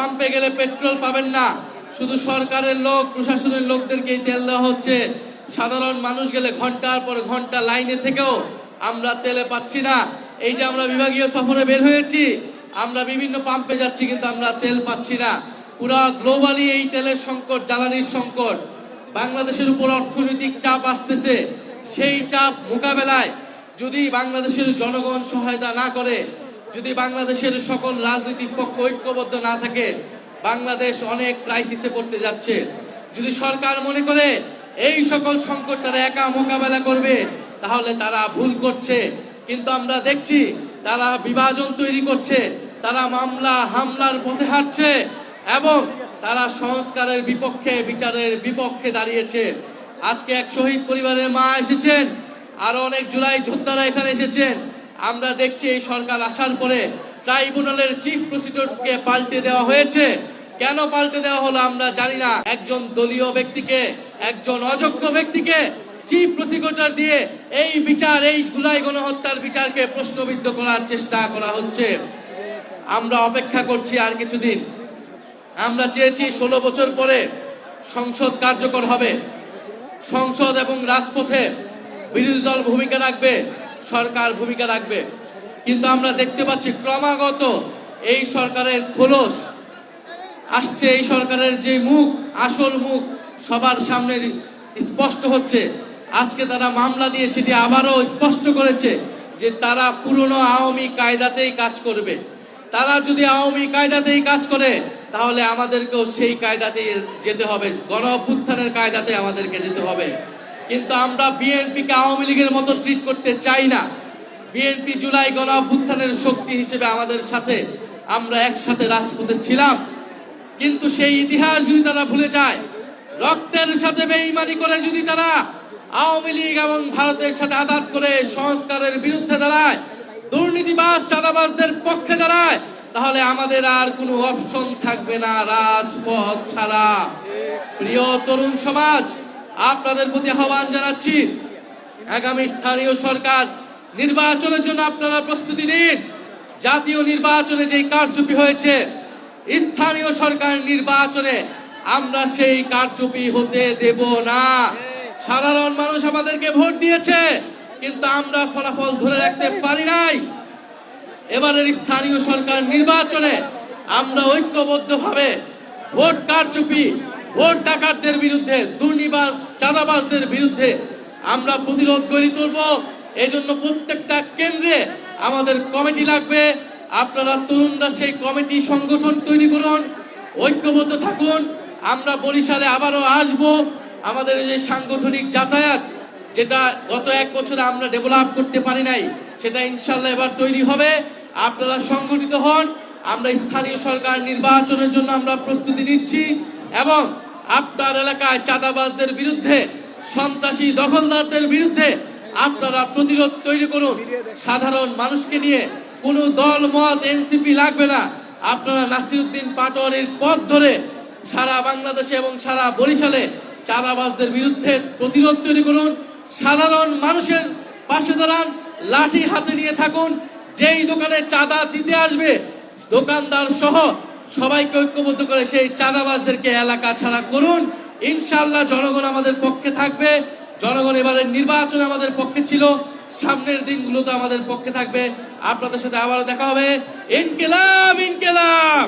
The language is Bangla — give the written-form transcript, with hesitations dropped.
পাম্পে গেলে পেট্রোল পাবেন না, শুধু সরকারের লোক প্রশাসনের লোকদেরকেই তেল দেওয়া হচ্ছে। সাধারণ মানুষ গেলে ঘন্টার পর ঘন্টা লাইনে থেকেও আমরা তেলে পাচ্ছি না। এই যে আমরা বিভাগীয় সফরে বের হয়েছি, আমরা বিভিন্ন পাম্পে যাচ্ছি, কিন্তু আমরা তেল পাচ্ছি না। পুরা গ্লোবালি এই তেলের সংকট, জ্বালানির সংকট, বাংলাদেশের উপর অর্থনৈতিক চাপ আসতেছে। সেই চাপ মোকাবেলায় যদি বাংলাদেশের জনগণ সহায়তা না করে, যদি বাংলাদেশের সকল রাজনৈতিক পক্ষ ঐক্যবদ্ধ না থাকে, বাংলাদেশ অনেক ক্রাইসিসে পড়তে যাচ্ছে। যদি সরকার মনে করে এই সকল সংকট তারা একা মোকাবেলা করবে, তাহলে তারা ভুল করছে। কিন্তু আমরা দেখছি তারা বিভাজন তৈরি করছে, তারা মামলা হামলার পথে হাঁটছে এবং তারা সংস্কারের বিপক্ষে, বিচারের বিপক্ষে দাঁড়িয়েছে। আজকে এক শহীদ পরিবারের মা এসেছেন, আরো অনেক জুলাই যোদ্ধারা এখানে এসেছেন। আমরা দেখছি এই সরকার আসার পরে ট্রাইব্যুনালের চিফ প্রসিকিউটরকে পাল্টে দেওয়া হয়েছে। কেন পাল্টে দেওয়া হলো আমরা জানি না। একজন দলীয় ব্যক্তিকে, একজন অযোগ্য ব্যক্তিকে চিফ প্রসিকিউটর দিয়ে এই বিচার, এই জুলাই গণহত্যার বিচারকে প্রশ্নবিদ্ধ করার চেষ্টা করা হচ্ছে। আমরা অপেক্ষা করছি আর কিছুদিন। আমরা চেয়েছি 16 বছর পরে সংসদ কার্যকর হবে, সংসদ এবং রাজপথে বিরোধী দল ভূমিকা রাখবে, সরকার ভূমিকা রাখবে। কিন্তু আমরা দেখতে পাচ্ছি ক্রমাগত এই সরকারের খোলস আসছে, এই সরকারের যে মুখ, আসল মুখ সবার সামনে স্পষ্ট হচ্ছে। আজকে তারা মামলা দিয়ে সেটি আবারও স্পষ্ট করেছে যে তারা পুরনো আওয়ামী কায়দাতেই কাজ করবে। তারা যদি আওয়ামী কায়দাতেই কাজ করে, তাহলে আমাদেরকেও সেই কায়দাতেই যেতে হবে, গণ অভ্যুত্থানের কায়দাতে আমাদেরকে যেতে হবে। কিন্তু আমরা বিএনপিকে আওয়ামী লীগের মতো ট্রিট করতে চাই না। বিএনপি জুলাই গণ অভ্যুত্থানের শক্তি হিসেবে আমাদের সাথে, আমরা একসাথে রাজপথে ছিলাম। কিন্তু সেই ইতিহাস যদি তারা ভুলে যায়, রক্তের সাথে বেঈমানি করে যদি তারা আওয়ামী লীগ এবং ভারতের সাথে আঘাত করে সংস্কারের বিরুদ্ধে দাঁড়ায়, দুর্নীতিবাজ চাঁদাবাজদের পক্ষে দাঁড়ায়, তাহলে আমাদের আর কোনো অপশন থাকবে না রাজপথ ছাড়া। প্রিয় তরুণ সমাজ, আপনাদের প্রতি আহ্বান জানাচ্ছি, আগামী স্থানীয় সরকার নির্বাচনের জন্য আপনারা প্রস্তুতি নিন। জাতীয় নির্বাচনে যে কারচুপি হয়েছে, স্থানীয় সরকার নির্বাচনে আমরা সেই কারচুপি হতে দেব না। সাধারণ মানুষ আমাদেরকে ভোট দিয়েছে, কিন্তু আমরা ফলাফল ধরে রাখতে পারি নাই। এবারের স্থানীয় সরকার নির্বাচনে আমরা ঐক্যবদ্ধভাবে ভোট কারচুপি, ভোট ডাকাতদের বিরুদ্ধে, দুর্নীতিবাজ চাঁদাবাজদের বিরুদ্ধে আমরা প্রতিরোধ গড়ে তুলব। এজন্য প্রত্যেকটা কেন্দ্রে আমাদের কমিটি লাগবে। আপনারা তরুণরা সেই কমিটি সংগঠন তৈরি করুন, ঐক্যবদ্ধ থাকুন। আমরা বরিশালে আবারও আসব। আমাদের যে সাংগঠনিক যাতায়াত, যেটা গত 1 বছরে আমরা ডেভেলপ করতে পারি নাই, সেটা ইনশাল্লাহ এবার তৈরি হবে। আপনারা সংগঠিত হন। আমরা স্থানীয় সরকার নির্বাচনের জন্য আমরা প্রস্তুতি নিচ্ছি এবং আপনার এলাকায় চাঁদাবাজদের বিরুদ্ধে, সন্ত্রাসী দখলদারদের বিরুদ্ধে আপনারা প্রতিরোধ তৈরি করুন। সাধারণ মানুষকে নিয়ে কোনো দল মত এনসিপি লাগবে না। আপনারা নাসিরউদ্দিন পাটোয়ারির পথ ধরে সারা বাংলাদেশে এবং সারা বরিশালে চাঁদাবাজদের বিরুদ্ধে প্রতিরোধ তৈরি করুন। সাধারণ মানুষের পাশে দাঁড়ান, লাঠি হাতে নিয়ে থাকুন। যেই দোকানে চাঁদা দিতে আসবে, দোকানদার সহ সবাইকে ঐক্যবদ্ধ করে সেই চাঁদাবাজদেরকে এলাকা ছাড়া করুন। ইনশাআল্লাহ জনগণ আমাদের পক্ষে থাকবে। জনগণ এবারের নির্বাচনে আমাদের পক্ষে ছিল, সামনের দিনগুলোতে আমাদের পক্ষে থাকবে। আপনাদের সাথে আবারও দেখা হবে। ইনকিলাব ইনকিলাব।